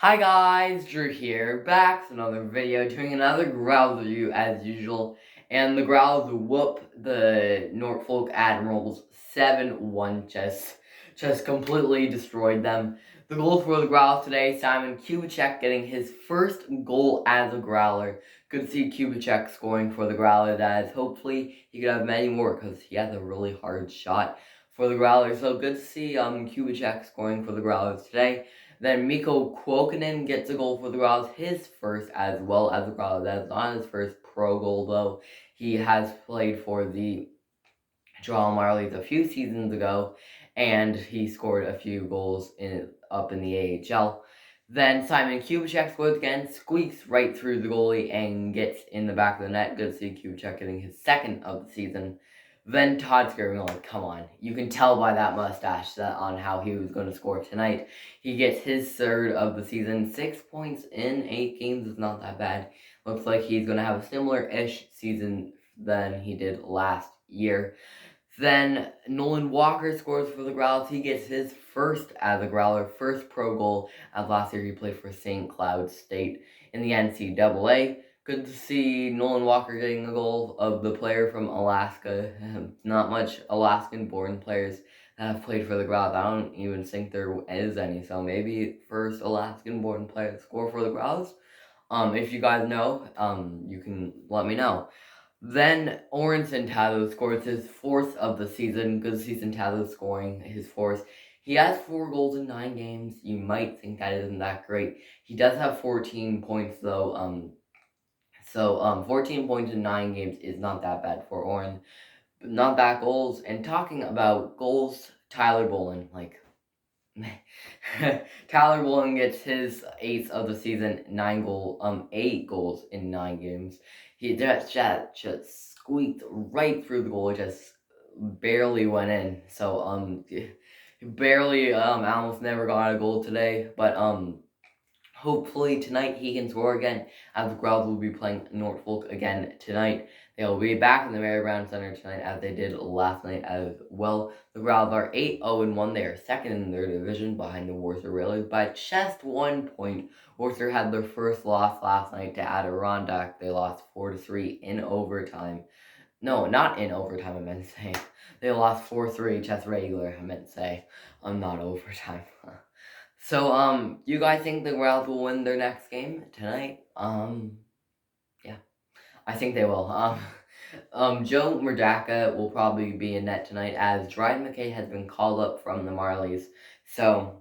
Hi guys, Drew here, back with another video, doing another Growls review as usual, and the Growls whoop the Norfolk Admirals 7-1, just completely destroyed them. The goals for the Growls today, Simon Kubicek getting his first goal as a Growler. Good to see Kubicek scoring for the Growlers, as hopefully he could have many more, because he has a really hard shot for the Growlers, so good to see Kubicek scoring for the Growlers today. Then Mikko Kuokkanen gets a goal for the Growls, his first as well as the Growls. That's not his first pro goal, though. He has played for the Toronto Marlies a few seasons ago, and he scored a few goals up in the AHL. Then Simon Kubicek scores again, squeaks right through the goalie, and gets in the back of the net. Good to see Kubicek getting his second of the season. Then Todd Skirvy, like, come on. You can tell by that mustache on how he was going to score tonight. He gets his third of the season. 6 points in 8 games is not that bad. Looks like he's going to have a similar-ish season than he did last year. Then Nolan Walker scores for the Growlers. He gets his first as a Growler, first pro goal, as last year he played for St. Cloud State in the NCAA. Good to see Nolan Walker getting the goal of the player from Alaska. Not much Alaskan-born players that have played for the Growlers. I don't even think there is any, so maybe first Alaskan-born player to score for the Growlers. If you guys know, you can let me know. Then Oren Centado scores his fourth of the season. Good to see Centado scoring his fourth. He has 4 goals in 9 games. You might think that isn't that great. He does have 14 points though. 14 points in 9 games is not that bad for Oren. Not bad goals. And talking about goals, Tyler Bolin, Tyler Bolin gets his 8th of the season, 8 goals in 9 games. He just squeaked right through the goal, just barely went in. So barely almost never got a goal today, but hopefully tonight he can score again, as the Growls will be playing Norfolk again tonight. They will be back in the Mary Brown Center tonight, as they did last night as well. The Growls are 8-0-1. They are second in their division behind the Worcester Railers by just 1 point. Worcester had their first loss last night to Adirondack. They lost 4-3 in overtime. No, not in overtime, I meant to say. They lost 4-3 just regular, I meant to say. Not overtime. So, you guys think the Growls will win their next game tonight? Yeah, I think they will. Joe Murdaka will probably be in net tonight, as Dryden McKay has been called up from the Marlies. So,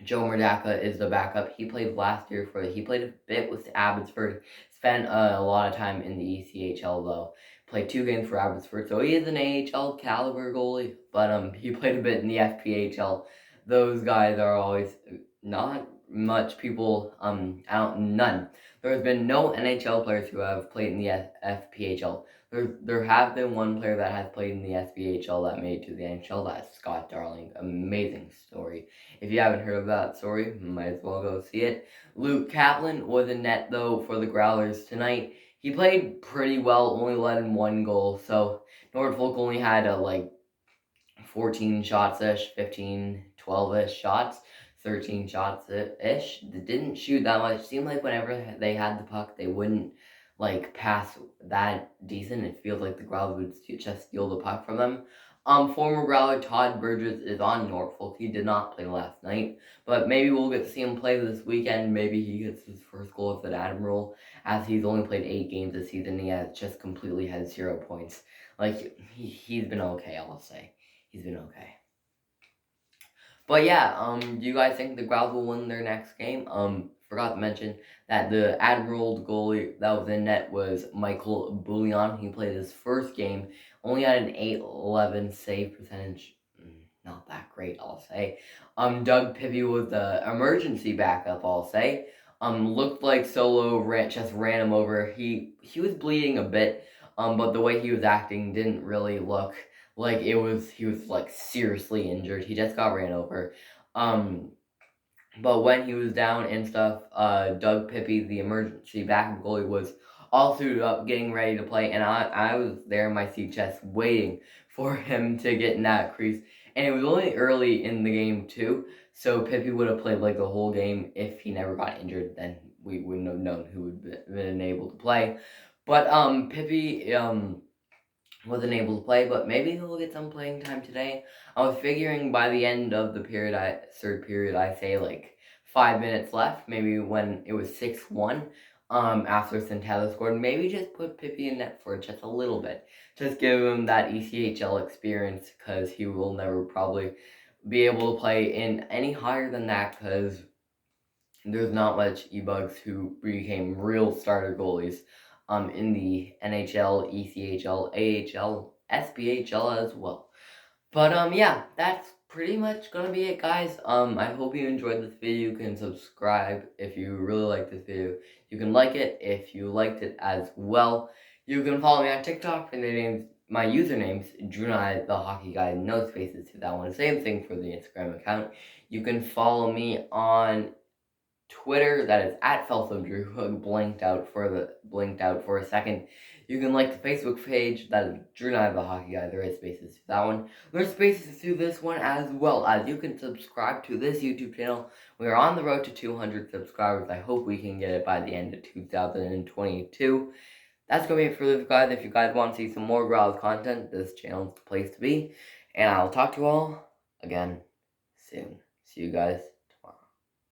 Joe Murdaka is the backup. He played last year he played a bit with Abbotsford, spent a lot of time in the ECHL though. Played 2 games for Abbotsford, so he is an AHL caliber goalie, but he played a bit in the FPHL. Those guys are always not much people, none. There's been no NHL players who have played in the FPHL. There have been one player that has played in the SPHL that made it to the NHL. That's Scott Darling. Amazing story. If you haven't heard of that story, might as well go see it. Luke Kaplan was in net, though, for the Growlers tonight. He played pretty well, only let in 1 goal, so Norfolk only had 14 shots-ish, 15, 12-ish shots, 13 shots-ish. They didn't shoot that much. It seemed like whenever they had the puck, they wouldn't, pass that decent. It feels like the Growlers would just steal the puck from them. Former Growler Todd Burgess is on Norfolk. He did not play last night, but maybe we'll get to see him play this weekend. Maybe he gets his first goal as an Admiral, as he's only played 8 games this season. He has just completely had 0 points. He's been okay, I'll say. He's been okay. But yeah, do you guys think the Growls will win their next game? Forgot to mention that the Admiral goalie that was in net was Michael Bouillon. He played his first game, only had an 811 save percentage. Not that great, I'll say. Doug Pippy was the emergency backup, I'll say. Looked like Solo just ran him over. He was bleeding a bit, but the way he was acting didn't really look like he was seriously injured. He just got ran over. But when he was down and stuff, Doug Pippy, the emergency backup goalie, was all suited up, getting ready to play, and I was there in my seat just waiting for him to get in that crease. and it was only early in the game too. So Pippi would have played like the whole game if he never got injured. Then we wouldn't have known who would been able to play. But Pippi wasn't able to play, but maybe he'll get some playing time today. I was figuring by the end of the third period, I say like 5 minutes left, maybe when it was 6-1, after Centella scored, maybe just put Pippi in net for just a little bit. Just give him that ECHL experience, because he will never probably be able to play in any higher than that, because there's not much e-bugs who became real starter goalies in the NHL, ECHL, AHL, SPHL as well. But yeah, that's pretty much gonna be it, guys. I hope you enjoyed this video. You can subscribe if you really like this video. You can like it if you liked it as well. You can follow me on TikTok, and my username's Drunai the Hockey Guy, no spaces to that one. Same thing for the Instagram account. You can follow me on Twitter, that is at FelsumDrew, blinked out for a second. You can like the Facebook page, that is Drew and I the Hockey Guy. There is spaces to that one. There's spaces to this one, as well as you can subscribe to this YouTube channel. We are on the road to 200 subscribers. I hope we can get it by the end of 2022. That's going to be it for this, guys. If you guys want to see some more Growls content, this channel is the place to be. And I'll talk to you all again soon. See you guys.